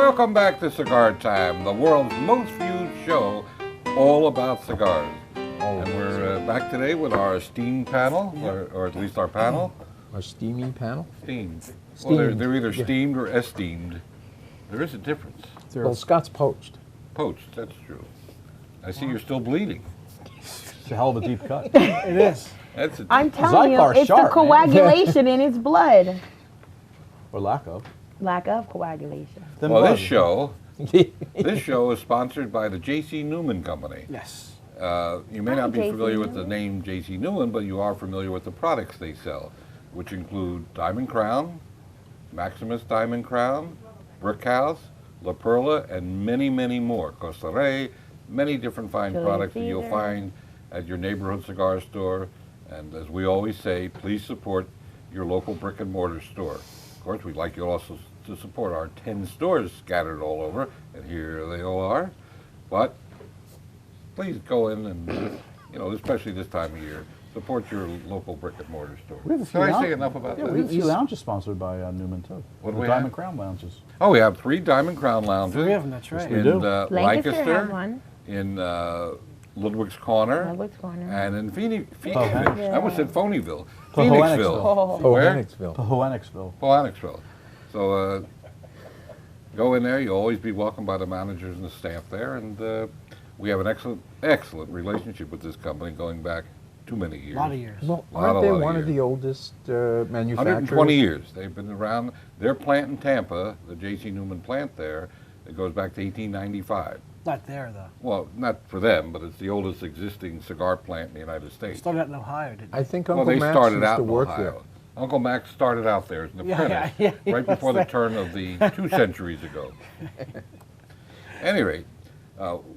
Welcome back to Cigar Time, the world's most viewed show all about cigars. And we're back today with our esteemed panel, or at least our panel. Our steamy panel? Steamed. Well, they're either steamed or esteemed. There is a difference. Well, Scott's poached. Poached, that's true. I see you're still bleeding. It's a hell of a deep cut. It is. That's a I'm telling you, Zygar's it's sharp, the coagulation in his blood. Or lack of. Lack of coagulation. Then Well, what? this show is sponsored by the J.C. Newman Company. Yes. You may Hi, not be J.C. familiar with the Newman. name J.C. Newman, but you are familiar with the products they sell, which include Diamond Crown, Maximus Diamond Crown, Brickhouse, La Perla, and many, many more. Costa Rey, many different fine Julius products that you'll Caesar. find at your neighborhood cigar store. And as we always say, please support your local brick and mortar store. Of course, we'd like you also to support our 10 stores scattered all over, and here they all are. But please go in and, especially this time of year, support your local brick and mortar store. We have a few Can I say lounges. enough about Yeah, that? we have a few lounges sponsored by Newman too. What do The we Diamond have? Crown lounges. Oh, we have 3 Diamond Crown lounges. 3 of them, that's right. we in do. Lancaster have one. in Ludwig's Corner, Ludwig's Corner. and in Phoenix. Pohonex. I almost said Phonyville. PohoneXville. Oh. Where? PohoneXville. PohoneXville. PohoneXville. So go in there. You'll always be welcomed by the managers and the staff there, and we have an excellent relationship with this company going back too many years. A lot of years. Well, Lot aren't they of one of years. the oldest manufacturers? 120 years. They've been around. Their plant in Tampa, the J.C. Newman plant there, it goes back to 1895. Not there, though. Well, not for them, but it's the oldest existing cigar plant in the United States. Started out in Ohio, didn't I it? think Well, Uncle they Max started used out to in work Ohio. there. Uncle Max started out there as an Yeah, apprentice, yeah, right yeah, before the that's turn of the 2 centuries ago. Any rate,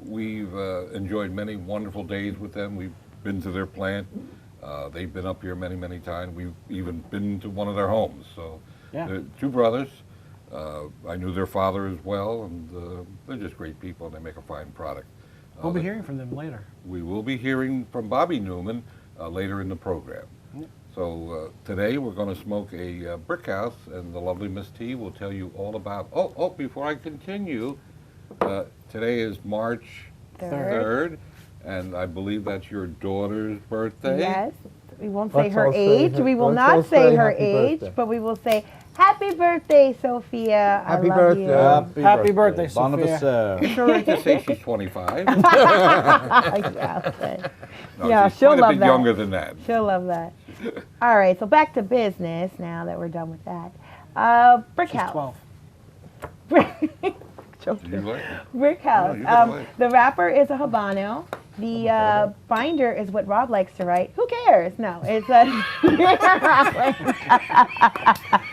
we've enjoyed many wonderful days with them. We've been to their plant. They've been up here many, many times. We've even been to one of their homes. So, Yeah. they're 2 brothers. I knew their father as well, and they're just great people, and they make a fine product. We'll be hearing from them later. We will be hearing from Bobby Newman later in the program. So today we're going to smoke a Brickhouse, and the lovely Miss T will tell you all about. Oh! Before I continue, today is March 3rd, and I believe that's your daughter's birthday. Yes. We won't say Let's her all say age. her- We will let's not all say say her happy age, birthday. but we will say, Happy birthday, Sophia. Happy I love birthday. you. Happy birthday, Bon Sophia. anniversaire. It's all right to say she's 25. Exactly. No, Yeah, she's she'll quite a love bit that. younger than that. She'll love that. All right, so back to business now that we're done with that. She's Brickhouse. 12. Did you like it? Brickhouse. No, you gotta like it. The wrapper is a Habano. The binder is what Rob likes to write. Who cares? No, it's a.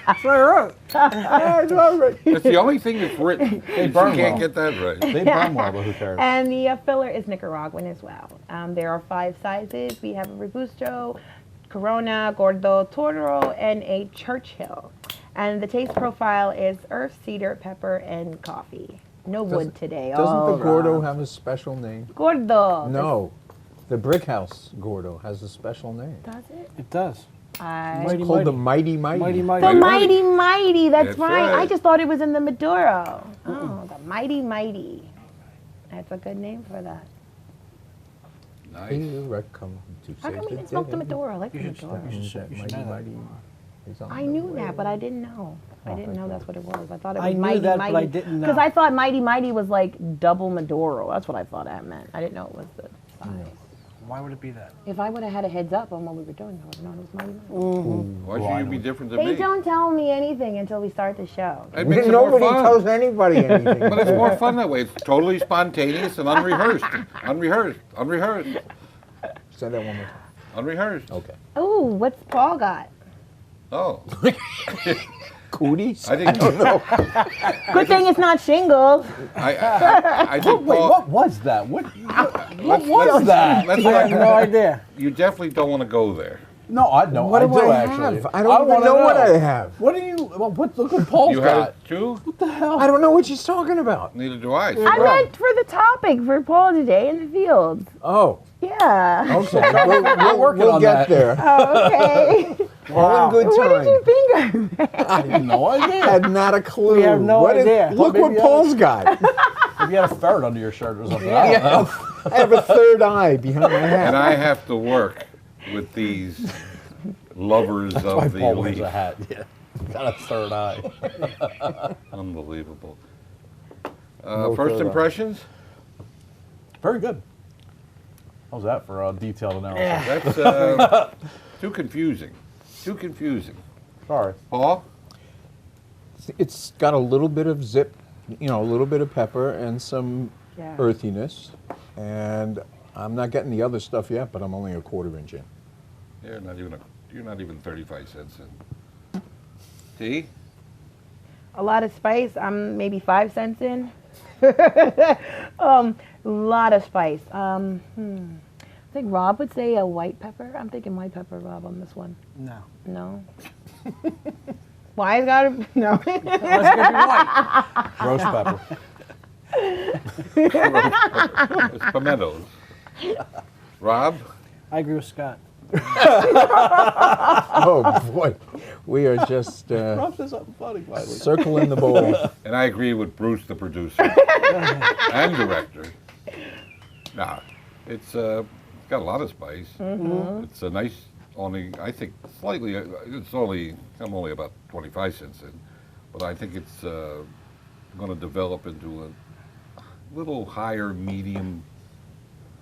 That's what I wrote. It's the only thing that's written. You burn can't well. get that right. They burn well, but who cares? And the filler is Nicaraguan as well. There are 5 sizes. We have a Robusto, Corona, Gordo, Toro, and a Churchill. And the taste profile is earth, cedar, pepper, and coffee. No wood today. Doesn't all the Gordo raw. have a special name? Gordo. No. The Brickhouse Gordo has a special name. Does it? It does. It's called the Mighty Mighty. Mighty, The mighty. Mighty Mighty, that's That's right. I right. just thought it was in the Maduro. Oh, the Mighty Mighty. That's a good name for that. Nice. How How come we didn't smoke the Maduro? I like the Maduro. you should Mighty know that. Mighty is on I the knew way. that, but I didn't know. I didn't know that's what it was. I thought it was I knew Mighty that, but Mighty. I didn't know. Because I thought Mighty Mighty was like double Maduro. That's what I thought that meant. I didn't know it was the size. Why would it be that? If I would have had a heads up on what we were doing, I would have known it was Mighty Mighty. Why should you be different than They me? don't tell me anything until we start the show. It makes it more Nobody fun. tells anybody anything. But it's more fun that way. It's totally spontaneous and unrehearsed. Unrehearsed. Say that one more time. Unrehearsed. Okay. Ooh, what's Paul got? Oh. Cooties? I think Good thing it's not shingles. I think Wait, Paul, what was that? What let's- was that? let's I have not- no idea. you definitely don't want to go there. No, I know. What I do do I actually. have? I don't even wanna know what I have. What do you? Well, look what Paul's You had got. it too? What the hell? I don't know what she's talking about. Neither do I. I meant for the topic for Paul today in the fields. Oh, Yeah. okay. working we'll on get that. there. Oh, okay. All in good What time. did you think? I have no idea. Had not a clue. We have no idea. Look Maybe what you Paul's got. Maybe you had a ferret under your shirt or something. I don't know. I have a third eye behind my hat. And I have to work with these lovers Why of the Paul wears elite. a hat. Yeah. Got a third eye. Unbelievable. No First third eye. impressions? Very good. How's that for a detailed analysis? That's too confusing. Too confusing. Sorry. Paul? It's got a little bit of zip, a little bit of pepper and some Yeah. earthiness. And I'm not getting the other stuff yet, but I'm only a quarter inch in. You're not even 35 cents in. T? A lot of spice. I'm maybe 5 cents in. Lot of spice. I think Rob would say a white pepper. I'm thinking white pepper, Rob, on this one. No. No. Why is gotta no? That's gonna be white. Roast pepper. It's pimentos. Rob? I agree with Scott. Oh, boy. We are just Rob said something funny, finally. circling the bowl. And I agree with Bruce, the producer and director. Nah, it's got a lot of spice. It's a nice, I think slightly, I'm only about 25 cents in, but I think it's going to develop into a little higher medium.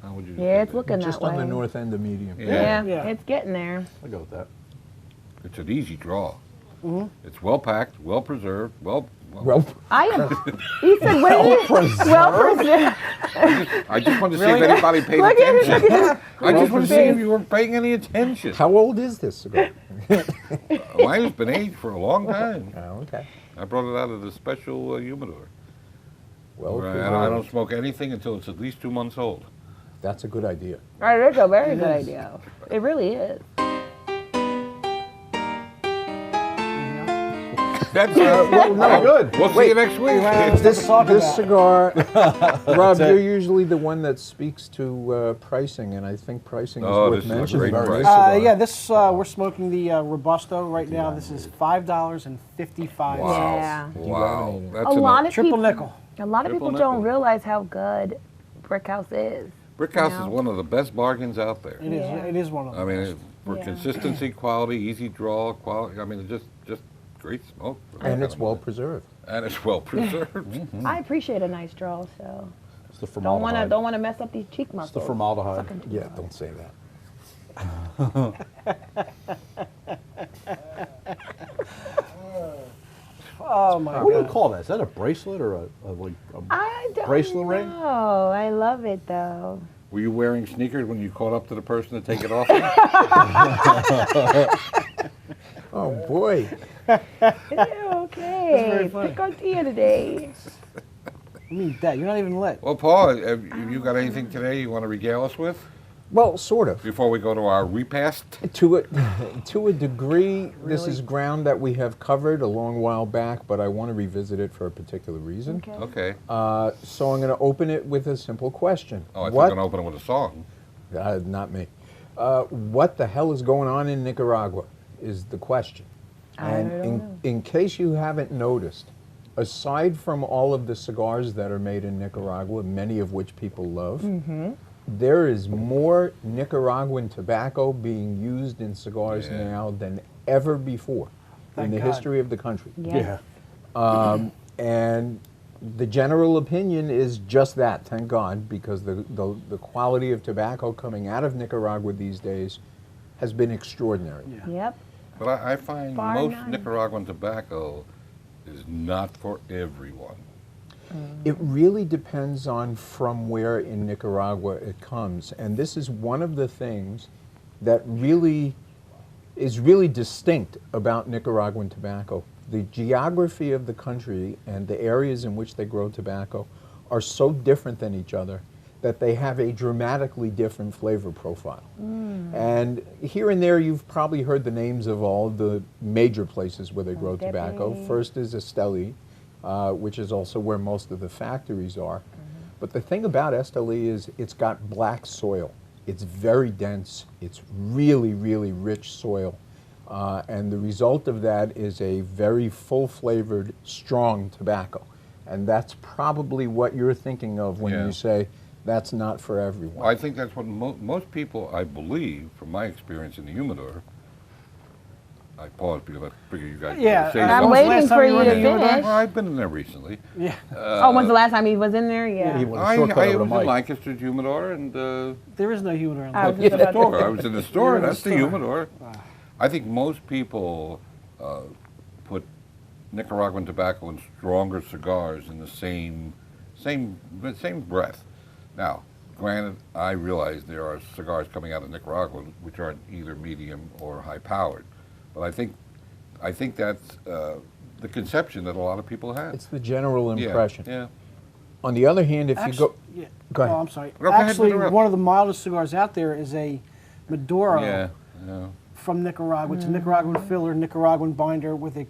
How would you Yeah, say it's that? looking Just that way. on the north end of medium. Yeah. Yeah, Yeah. it's getting there. I'll go with that. It's an easy draw. It's well packed, well preserved, well. Well, I am. He said, "What is it? Well preserved." I just wanted to see if anybody paid Look at it, attention. look at I just want to see if you weren't paying any attention. how old is this cigar? Mine has been aged for a long time. Oh, okay. I brought it out of the special humidor. Well, And I don't smoke anything until it's at least 2 months old. that's a good idea. Right, that's a very good idea. It really is. That's Well, no, good. We'll see you next week. This talk about. cigar, Rob, That's it. you're usually the one that speaks to pricing, and I think pricing is Oh, worth this is a mentioning. great on price. this cigar. Yeah, this we're smoking the Robusto right now. This is $5.55. Wow. Yeah. Wow. That's A lot of Triple people, nickel. A lot of Triple people don't nickel. realize how good Brickhouse is. Brickhouse No. is one of the best bargains out there. It is. Yeah. It is one of them. I mean, for Yeah. consistency, quality, easy draw, quality. I mean, it's just great smoke. for that And kind it's of well money. preserved. And it's well preserved. I appreciate a nice draw, so It's the don't formaldehyde. wanna mess up these cheek It's the muscles. formaldehyde. Sucking too Yeah, hard. don't say that. Oh my What do you god. call that? Is that a bracelet or a I don't bracelet ring? know. I love it though. Were you wearing sneakers when you caught up to the person to take it off? Oh, boy. Okay. very funny. Pick on Tia today. I mean, that you're not even lit. Well, Paul, have you got anything today you want to regale us with Well, sort of. before we go to our repast? To a degree, this is ground that we have covered a long while back, but I want to revisit it for a particular reason. Okay. Okay. So I'm going to open it with a simple question. Oh, I think What- I'm going to open it with a song. Not me. What the hell is going on in Nicaragua is the question. I And don't know. in case you haven't noticed, aside from all of the cigars that are made in Nicaragua, many of which people love, there is more Nicaraguan tobacco being used in cigars Yeah. now than ever before Thank in the God. history of the country. Yes. And the general opinion is just that, thank God, because the quality of tobacco coming out of Nicaragua these days has been extraordinary. Yep. But I find Bar most none. Nicaraguan tobacco is not for everyone. It really depends on from where in Nicaragua it comes. And this is one of the things that really is really distinct about Nicaraguan tobacco. The geography of the country and the areas in which they grow tobacco are so different than each other that they have a dramatically different flavor profile. And here and there you've probably heard the names of all the major places where they grow tobacco. Tepe. First is Esteli, which is also where most of the factories are. But the thing about Esteli is it's got black soil. It's very dense. It's really, really rich soil. And the result of that is a very full-flavored, strong tobacco. And that's probably what you're thinking of when Yeah. you say that's not for everyone. I think that's what most people, I believe, from my experience in the humidor. I paused because I figured you guys Yeah, were say I'm when was the something. waiting last time for you you were to in the humidor? finish. Well, I've been in there recently. Yeah. Oh, when's the last time he was in there? Yeah. He went a I shortcut over was the in mic. Lancaster's humidor, and There is no humidor in I Lancaster. was just the about to store. say. I was in the You're store. in the That's the store. humidor. I think most people put Nicaraguan tobacco and stronger cigars in the same breath. Now, granted, I realize there are cigars coming out of Nicaragua which aren't either medium or high powered, but I think that's the conception that a lot of people have. It's the general Yeah, impression. Yeah. On the other hand, if you go... Yeah. Go ahead. Oh, I'm sorry. No, go ahead, Actually, interrupt. one of the mildest cigars out there is a Maduro Yeah. Yeah. from Nicaragua. It's a Nicaraguan filler, Nicaraguan binder with a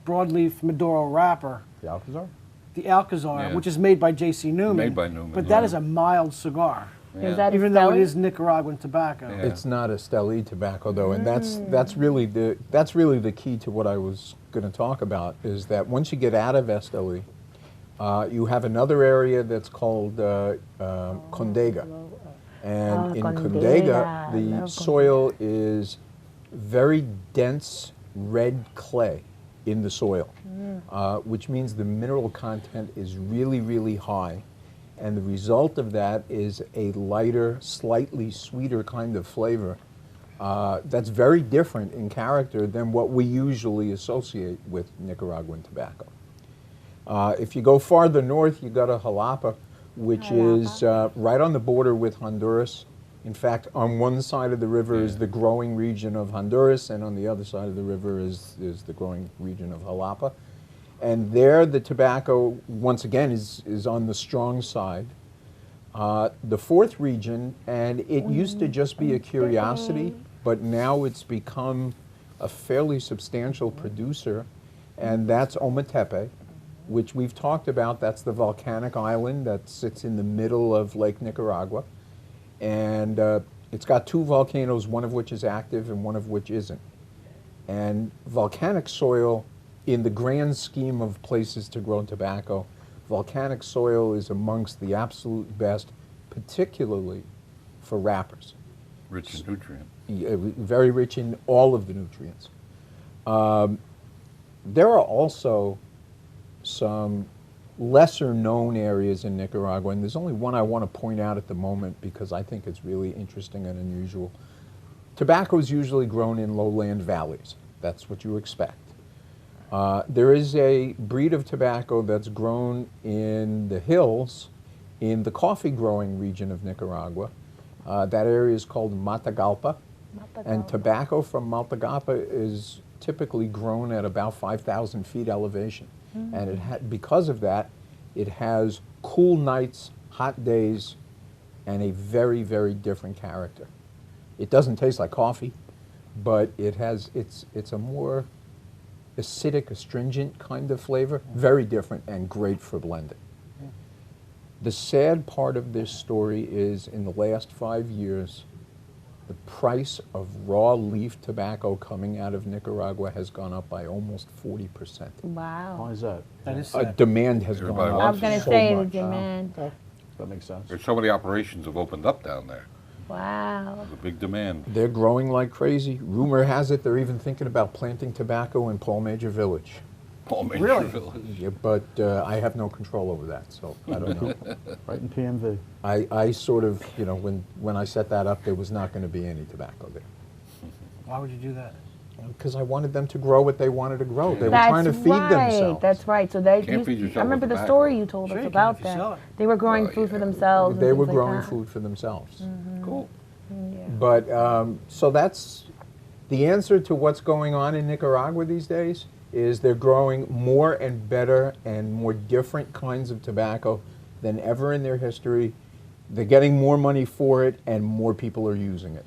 broadleaf Maduro wrapper. The Alcazar? The Alcazar, Yeah. which is made by J.C. Newman. Made by Newman, But that yeah. is a mild cigar, Is that even though it Esteli? is Nicaraguan tobacco. Yeah. It's not Esteli tobacco, though, and that's really the key to what I was going to talk about. Is that once you get out of Esteli, you have another area that's called Condega, and in Condega, Condega. the Love soil is very dense red clay in the soil, which means the mineral content is really, really high. And the result of that is a lighter, slightly sweeter kind of flavor that's very different in character than what we usually associate with Nicaraguan tobacco. If you go farther north, you go to Jalapa, which is right on the border with Honduras. In fact, on one side of the river is the growing region of Honduras, and on the other side of the river is the growing region of Jalapa. And there, the tobacco, once again, is on the strong side. The fourth region, and it used to just be a curiosity, but now it's become a fairly substantial producer, and that's Ometepe, which we've talked about. That's the volcanic island that sits in the middle of Lake Nicaragua. And it's got two volcanoes, one of which is active and one of which isn't. And volcanic soil, in the grand scheme of places to grow tobacco, volcanic soil is amongst the absolute best, particularly for wrappers. Rich in nutrient. Very rich in all of the nutrients. There are also some lesser known areas in Nicaragua, and there's only one I want to point out at the moment because I think it's really interesting and unusual. Tobacco is usually grown in lowland valleys. That's what you expect. There is a breed of tobacco that's grown in the hills in the coffee growing region of Nicaragua. That area is called Matagalpa, and tobacco from Matagalpa is typically grown at about 5,000 feet elevation. And because of that, it has cool nights, hot days, and a very, very different character. It doesn't taste like coffee, but it's a more acidic, astringent kind of flavor, very different and great for blending. The sad part of this story is in the last 5 years, the price of raw leaf tobacco coming out of Nicaragua has gone up by almost 40%. Why Wow. is that? That is sad. Demand has gone Everybody up. I was going to so say the much. demand. That makes sense. There's so many operations have opened up down there. Wow. There's a big demand. They're growing like crazy. Rumor has it they're even thinking about planting tobacco in Paul Major Village. Paul Major Really? Village. Yeah, but I have no control over that, so I don't know. Right in PMV. I sort of, you know, when I set that up, there was not going to be any tobacco there. Why would you do that? Because I wanted them to grow what they wanted to grow. They were That's trying to feed right. themselves. That's right. So they Can't feed I yourself remember with the tobacco. story you told Sure us you can about if you sell that. it. They were growing Oh, food for yeah. themselves. They and were things growing like that. food for themselves. Cool. Yeah. But so that's the answer to what's going on in Nicaragua these days is they're growing more and better and more different kinds of tobacco than ever in their history. They're getting more money for it and more people are using it.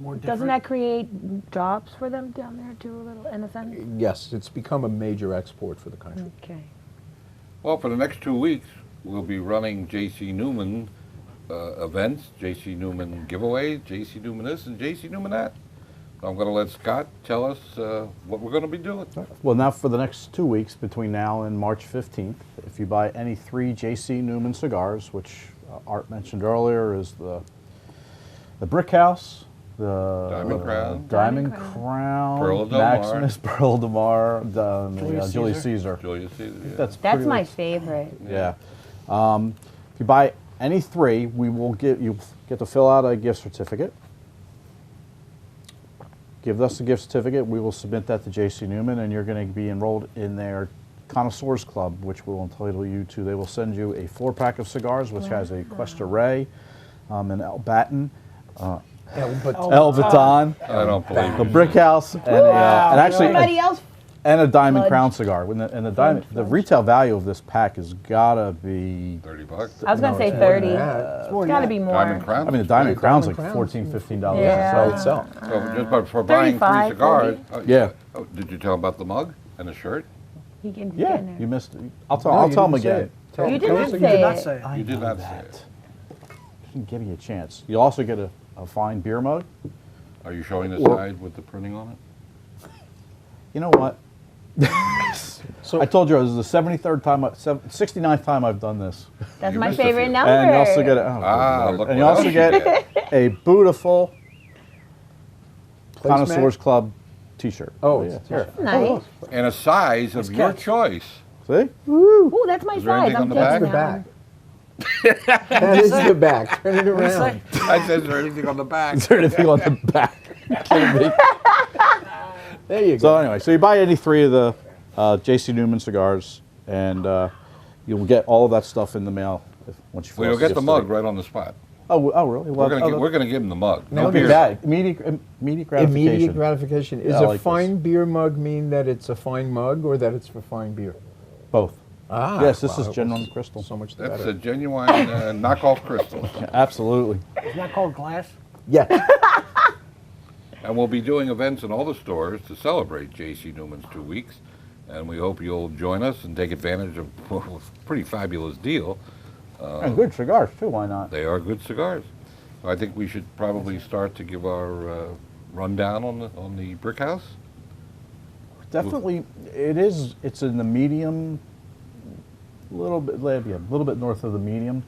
More different? Doesn't that create jobs for them down there too, a little, in a sense? Yes, it's become a major export for the country. Okay. Well, for the next 2 weeks, we'll be running J.C. Newman events, J.C. Newman giveaways, J.C. Newman this and J.C. Newman that. I'm going to let Scott tell us what we're going to be doing. Well, now for the next 2 weeks, between now and March 15th, if you buy any 3 J.C. Newman cigars, which Art mentioned earlier is the Brickhouse, the Diamond Crown, Pearl of Del Mar. Maximus, Pearl de Mar, Julius Caesar. Caesar. Julius Caesar, yeah. That's That's pretty my much- favorite. Yeah. If you buy any 3, we will get to fill out a gift certificate. Give us a gift certificate. We will submit that to J.C. Newman, and you're going to be enrolled in their Connoisseurs Club, which will entitle you to. They will send you a 4-pack of cigars, which has a Cuesta Rey, an El Baton, El Baton, I don't believe the it. Brickhouse, and actually Everybody else. and a Diamond Fudge. Crown cigar. The retail value of this pack has gotta be. $30. I was gonna say it's more than 30. that. It's got to be more. Diamond Crown. I mean, the Diamond Right. Crown's like Crown's $14, $15 Yeah. By so itself. So just for buying 3 35, cigars. 40. Yeah. Oh, did you tell him about the mug and the shirt? He can Yeah, get in you there. missed it. I'll No, tell you him didn't say again. it. Tell You him. did Tell not us You again. did say not it. say it. I You did know not say that. it. Didn't give you a chance. You also get a fine beer mug. Are you showing the Well- side with the printing on it? You know what? I told you it was the 73rd time, 69th time I've done this. That's You my missed a favorite few. number. And you also get a, oh, Ah, good Lord. look And you what also else get you get. a beautiful Placemat? Connoisseurs Club T-shirt. Oh, yeah. it's Here. Nice. And a size of your catch. choice. See? Ooh, that's my Is there size. anything I'm on the taking back? The that back. That is the back. Turn it around. I said, is there anything on the back? Is there anything on the back? Kidding me? There you So go. anyway, so you buy any 3 of the J.C. Newman cigars, and you'll get all of that stuff in the mail once you. fill Well, out you'll get the gift mug certificate. right on the spot. Oh, really? Well, We're gonna give him the mug. No Don't be beer. bad. Immediate gratification. Immediate gratification. Is Yeah, I a like fine this. beer mug mean that it's a fine mug or that it's for fine beer? Both. Ah, Yes, this wow, is it genuine was crystal. So much the That's better. a genuine knockoff crystal. Absolutely. Isn't that called glass? Yeah. And we'll be doing events in all the stores to celebrate J.C. Newman's 2 weeks. And we hope you'll join us and take advantage of a pretty fabulous deal. And good cigars too. Why not? They are good cigars. I think we should probably start to give our rundown on the Brickhouse. Definitely, it is. It's in the medium. A little bit north of the medium.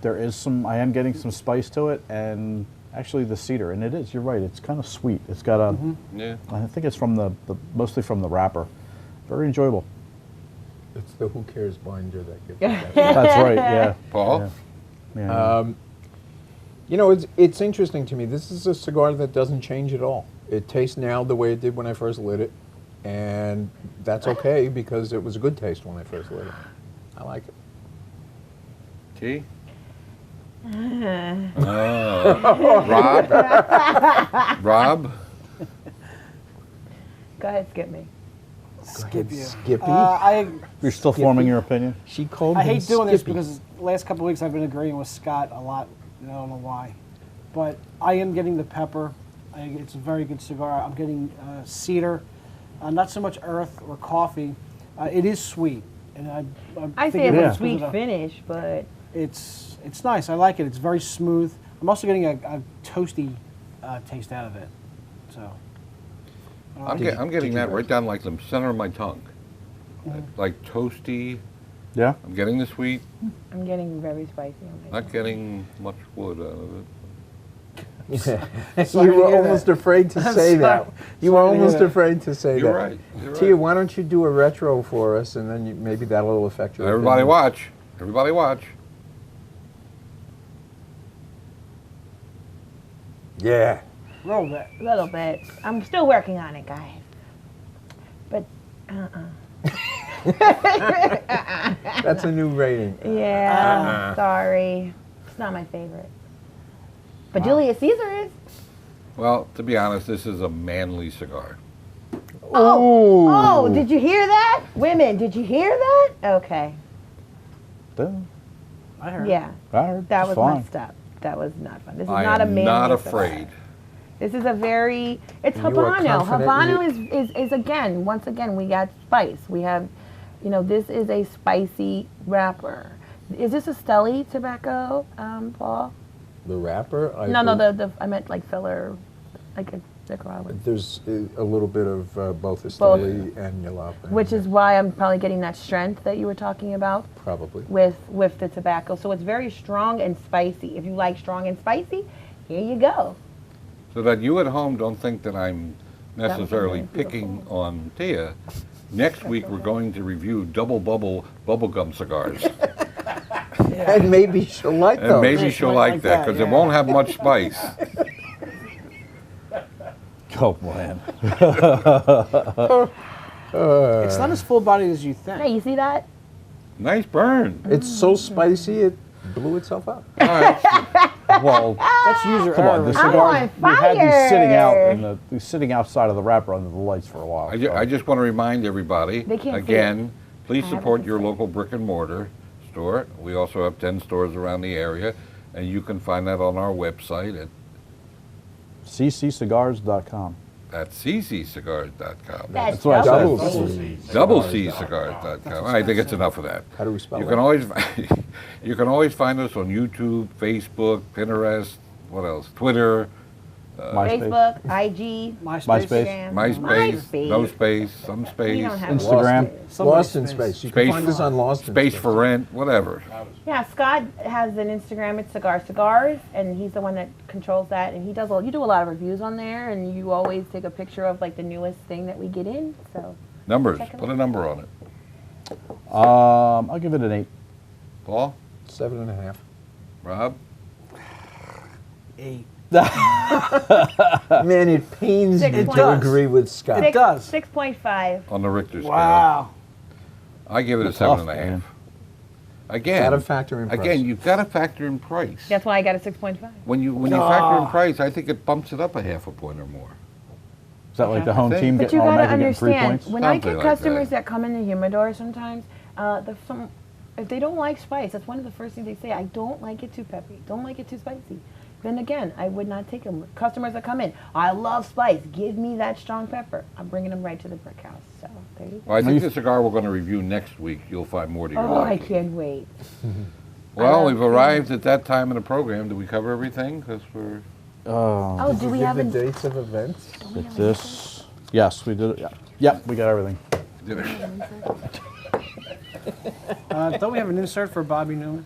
There is some. I am getting some spice to it, and actually the cedar. And it is. You're right. It's kind of sweet. It's got a. Yeah. I think it's from the mostly from the wrapper. Very enjoyable. It's the Who Cares binder that gives it that. That's right. Yeah. Paul? Yeah. You know, it's interesting to me. This is a cigar that doesn't change at all. It tastes now the way it did when I first lit it, and that's okay because it was a good taste when I first lit it. I like it. T? Rob? Rob? Go ahead, skip me. Skip you. Skippy? You're still forming your opinion. She called I him hate doing this Skippy. because the last couple of weeks I've been agreeing with Scott a lot. I don't know why. But I am getting the pepper. It's a very good cigar. I'm getting cedar. Not so much earth or coffee. It is sweet. And I say think it's Yeah. a sweet finish, but It's nice. I like it. It's very smooth. I'm also getting a toasty taste out of it. So I'm getting that right down like the center of my tongue. Like toasty. Yeah. I'm getting the sweet, I'm getting very spicy on my not getting much wood out of it. You were almost afraid to say that. You were sorry to hear almost that. afraid to say You're that. right. You're Tia, right. why don't you do a retro for us, and then maybe that'll affect your Everybody opinion. watch. Everybody watch. Yeah. roll that. A little bit. I'm still working on it, guys. But, That's a new rating. yeah, sorry. It's not my favorite. But Julius Caesar is. Well, to be honest, this is a manly cigar. Oh, did you hear that? Women, did you hear that? Okay. I heard. Yeah, I heard. that It's was fine. messed up. That was not fun. This is I not a am manly not cigar. afraid. This is a very, it's You are Habano. confident Habano is again, once again, we got spice. We have, this is a spicy wrapper. Is this a Steli tobacco, Paul? The wrapper? No, I meant like filler. like a Nicaraguan. There's a little bit of both Esteli and Jalapa. Which is why I'm probably getting that strength that you were talking about probably with the tobacco. So it's very strong and spicy. If you like strong and spicy, here you go. So that you at home don't think that I'm necessarily That was picking on Tia. Next week we're going to review double bubble bubblegum cigars. And maybe she'll like And those. maybe she'll like that because it won't have much spice. Oh, man. It's not as full bodied as you think. Hey, you see that? Nice burn. It's so spicy it blew itself up. All right. Well, That's user come on, error. the I'm cigars, on we had these sitting out fire. sitting outside of the wrapper under the lights for a while. I just want to remind everybody, They can't see again, please I have support it your to say. local brick and mortar store. We also have 10 stores around the area, and you can find that on our website cccigars.com. at cccigars.com. That's what I said. Double Doublec.com. I think it's enough of that. How do we spell You it? can always you can always find us on YouTube, Facebook, Pinterest, what else? Twitter, Facebook, IG, MySpace. Instagram, MySpace, no space, some We space, don't have Instagram. Lost in Space. You can Space- find us on Lost in space for rent, whatever. Yeah, Scott has an Instagram. It's Cigar Cigars, and he's the one that controls that. And he does. You do a lot of reviews on there, and you always take a picture of like the newest thing that we get in. So Numbers. Check it Put out. a number on it. I'll give it an 8. Paul, 7.5. Rob, 8. Man, it pains me to 6.5. agree with Scott. It does. 6.5. on the Richter scale. Wow. I give it a Tough, 7.5. man. Again, Gotta factor in price. again, you've got to factor in price. That's why I got a 6.5. When you factor in price, I think it bumps it up a half a point or more. Is that like the home think- team But getting you automatic gotta getting 3 understand, points? when I Something get like customers that. that come in the humidor sometimes, if they don't like spice, that's one of the first things they say. I don't like it too peppy. Don't like it too spicy. Then again, I would not take them. Customers that come in, I love spice. Give me that strong pepper. I'm bringing them right to the Brickhouse. So there you go. Well, I think the cigar we're going to review next week, you'll find more to your Oh, I liking. can't wait. Well, we've arrived at that time in the program. Did we cover everything? Because we're Oh, do we have the a dates of events? This, yes, we did it. Yeah. Yep, we got everything. Don't we have an insert for Bobby Newman?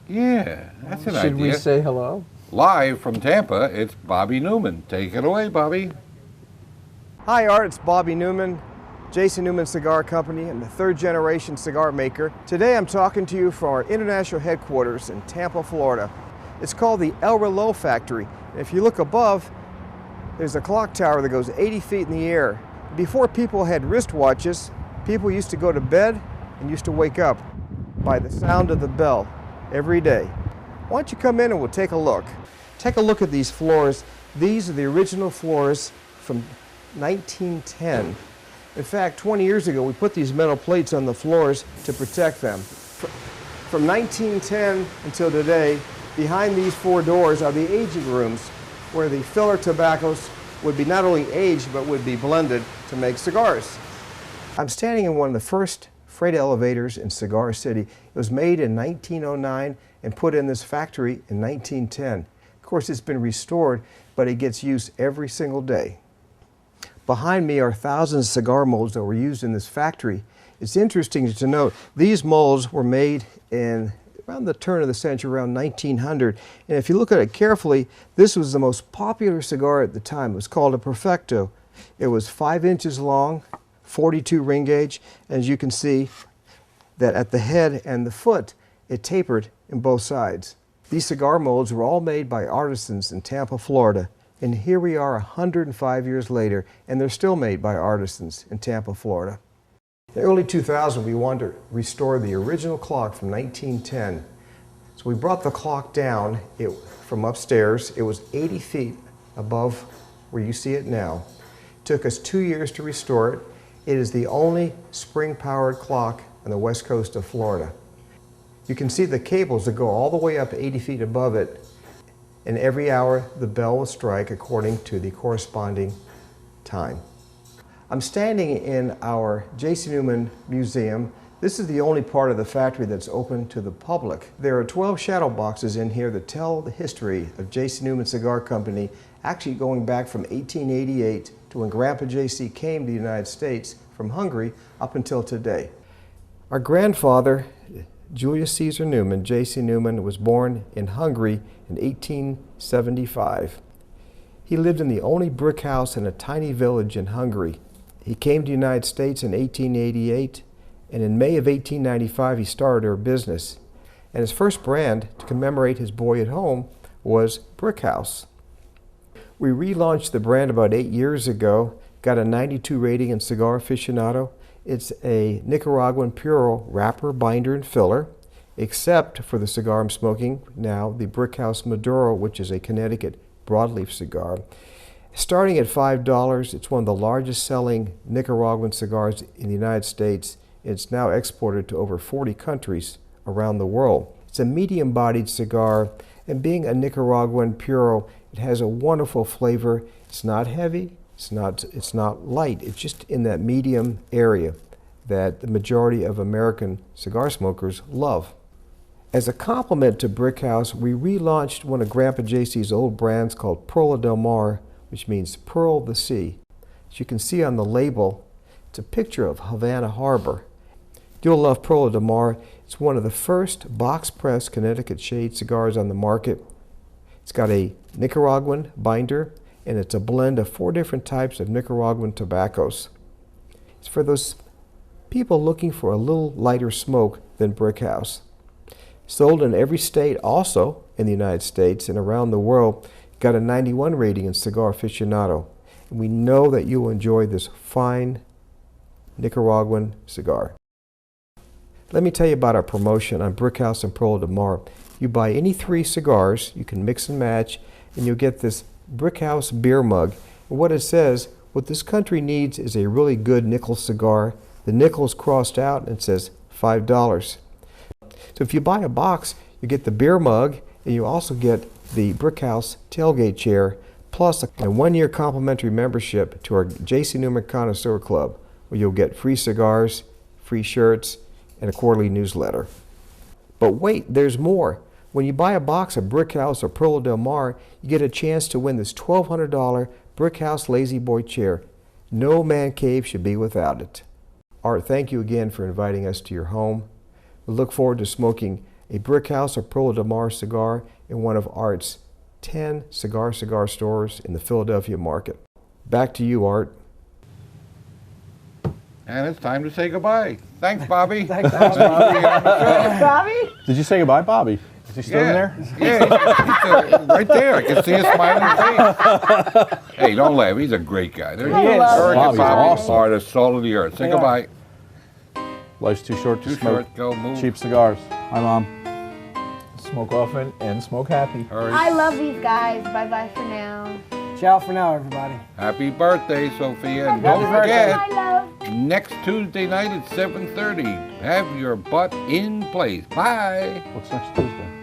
Yeah, that's an Should idea. we say hello? Live from Tampa, it's Bobby Newman. Take it away, Bobby. Hi Art, it's Bobby Newman, Jason Newman Cigar Company, and the third generation cigar maker. Today I'm talking to you from our international headquarters in Tampa, Florida. It's called the El Reloj Factory. And if you look above, there's a clock tower that goes 80 feet in the air. Before people had wristwatches, people used to go to bed and used to wake up by the sound of the bell every day. Why don't you come in and we'll take a look. Take a look at these floors. These are the original floors from 1910. In fact, 20 years ago, we put these metal plates on the floors to protect them. From 1910 until today, behind these 4 doors are the aging rooms where the filler tobaccos would be not only aged, but would be blended to make cigars. I'm standing in one of the first freight elevators in Cigar City. It was made in 1909 and put in this factory in 1910. Of course, it's been restored, but it gets used every single day. Behind me are thousands of cigar molds that were used in this factory. It's interesting to note these molds were made in around the turn of the century, around 1900. And if you look at it carefully, this was the most popular cigar at the time. It was called a Perfecto. It was 5 inches long, 42 ring gauge, and as you can see that at the head and the foot, it tapered in both sides. These cigar molds were all made by artisans in Tampa, Florida. And here we are 105 years later, and they're still made by artisans in Tampa, Florida. In the early 2000s, we wanted to restore the original clock from 1910. So we brought the clock down from upstairs. It was 80 feet above where you see it now. It took us 2 years to restore it. It is the only spring-powered clock on the west coast of Florida. You can see the cables that go all the way up 80 feet above it, and every hour the bell will strike according to the corresponding time. I'm standing in our J.C. Newman Museum. This is the only part of the factory that's open to the public. There are 12 shadow boxes in here that tell the history of J.C. Newman Cigar Company, actually going back from 1888 to when Grandpa J.C. came to the United States from Hungary up until today. Our grandfather, Julius Caesar Newman, J.C. Newman, was born in Hungary in 1875. He lived in the only brick house in a tiny village in Hungary. He came to the United States in 1888, and in May of 1895 he started our business. And his first brand, to commemorate his boyhood home, was Brickhouse. We relaunched the brand about 8 years ago, got a 92 rating in Cigar Aficionado. It's a Nicaraguan Puro wrapper, binder, and filler, except for the cigar I'm smoking now, the Brickhouse Maduro, which is a Connecticut broadleaf cigar. Starting at $5, it's one of the largest selling Nicaraguan cigars in the United States. It's now exported to over 40 countries around the world. It's a medium-bodied cigar, and being a Nicaraguan Puro, it has a wonderful flavor. It's not heavy, it's not light. It's just in that medium area that the majority of American cigar smokers love. As a complement to Brickhouse, we relaunched one of Grandpa JC's old brands called Perla del Mar, which means Pearl of the Sea. As you can see on the label, it's a picture of Havana Harbor. You'll love Perla del Mar. It's one of the first box-pressed Connecticut shade cigars on the market. It's got a Nicaraguan binder, and it's a blend of 4 different types of Nicaraguan tobaccos. It's for those people looking for a little lighter smoke than Brickhouse. Sold in every state, also in the United States and around the world. Got a 91 rating in Cigar Aficionado. And we know that you'll enjoy this fine Nicaraguan cigar. Let me tell you about our promotion on Brickhouse and Perla del Mar. You buy any 3 cigars, you can mix and match, and you'll get this Brickhouse beer mug. And what it says, what this country needs is a really good nickel cigar. The nickel is crossed out and it says $5. So if you buy a box, you get the beer mug, and you also get the Brickhouse tailgate chair, plus a 1-year complimentary membership to our J.C. Newman Connoisseur Club, where you'll get free cigars, free shirts, and a quarterly newsletter. But wait, there's more. When you buy a box of Brickhouse or Perla del Mar, you get a chance to win this $1,200 Brickhouse Lazy Boy chair. No man cave should be without it. Art, thank you again for inviting us to your home. We look forward to smoking a Brickhouse or Perla del Mar cigar in one of Art's 10 cigar stores in the Philadelphia market. Back to you, Art. And it's time to say goodbye. Thanks, Bobby. Thanks, Bobby. Bobby? Did you say goodbye, Bobby? Is he still in there? Yeah, he's right there. I can see his smiling face. Hey, don't laugh. He's a great guy. There He is. Eric and Bobby's Bobby awesome. are the salt of the earth. Say They goodbye. Life's too short to Too smoke short. Go move. cheap cigars. Hi, Mom. Smoke often and smoke happy. Hurry. I love these guys. Bye-bye for now. Ciao for now, everybody. Happy birthday, Sophia. And Happy don't birthday. forget, I love. next Tuesday night at 7:30, have your butt in place. Bye. What's next Tuesday?